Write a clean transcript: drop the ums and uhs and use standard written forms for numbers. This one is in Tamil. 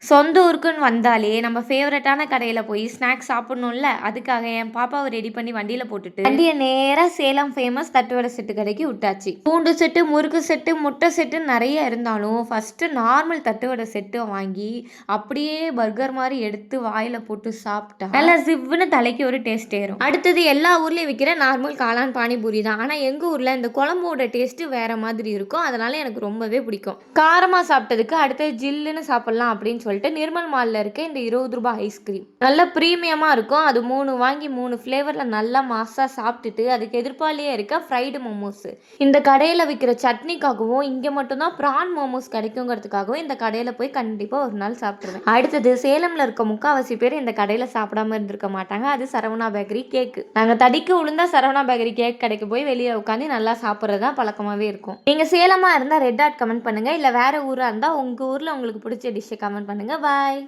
சொந்த ஊருக்குன்னு வந்தாலே நம்ம ஃபேவரட்டான கடையில போய் ஸ்நாக்ஸ் சாப்பிடணும்ல. அதுக்காக என் பாப்பாவ ரெடி பண்ணி வண்டியில போட்டுட்டு, வண்டிய நேரா சேலம் ஃபேமஸ் தட்டுவடை செட்டு கடைக்கு விட்டாச்சு. பூண்டு செட்டு, முறுக்கு செட்டு, முட்டை செட்டுன்னு நெறைய இருந்தாலும், ஃபர்ஸ்ட்டு நார்மல் தட்டுவடை செட்ட வாங்கி, அப்படியே பர்கர் மாரி எடுத்து வாயில போட்டு சாப்பிட்டா, நல்லா ஜிவ்வுன்னு தலைக்கு ஒரு டேஸ்ட் ஏறும். அடுத்தது எல்லா ஊர்லயும் விக்கிற நார்மல் காளான் பானிபூரி தான். ஆனா எங்க ஊர்ல இந்த குழம்போட டேஸ்ட் வேற மாதிரி இருக்கும். அதனால எனக்கு ரொம்பவே பிடிக்கும். காரமா சாப்பிட்டதுக்கு அடுத்தது ஜில்லுன்னு சாப்பிடலாம் அப்படின்னு சொல்லிட்டு நிர்மல் மால்ல இருக்க இந்த ₹20 ஐஸ்கிரீம் நல்ல பிரீமியமா இருக்கும். அது 3 வாங்கி 3 ஃப்ளேவர்ல நல்லா மாசா சாப்பிட்டுட்டு அதுக்கு எதிர்ப்பாலேயே இருக்க ஃப்ரைடு மோமோஸ். இந்த கடையில விற்கிற சட்னிக்காகவும் இங்க மட்டும்தான் பிரான் மோமோஸ் கிடைக்குங்கிறதுக்காகவும் இந்த கடையில போய் கண்டிப்பா ஒரு நாள் சாப்பிட்டுருவேன். அடுத்தது சேலம்ல இருக்க முக்காவாசி பேர் இந்த கடையில சாப்பிடாம இருந்திருக்க மாட்டாங்க. அது சரவணா பேக்கரி கேக்கு. நாங்க தடிக்கு உளுந்தா சரவணா பேக்கரி கேக் கடைக்கு போய் வெளியே உட்காந்து நல்லா சாப்பிட்றதா பழக்கமாவே இருக்கும். நீங்க சேலமா இருந்தா ரெட் டாட் கமெண்ட் பண்ணுங்க. இல்ல வேற ஊரா இருந்தா உங்க ஊர்ல உங்களுக்கு பிடிச்ச டிஷ்ஷை கமெண்ட் பண்ணுங்க. பாய்.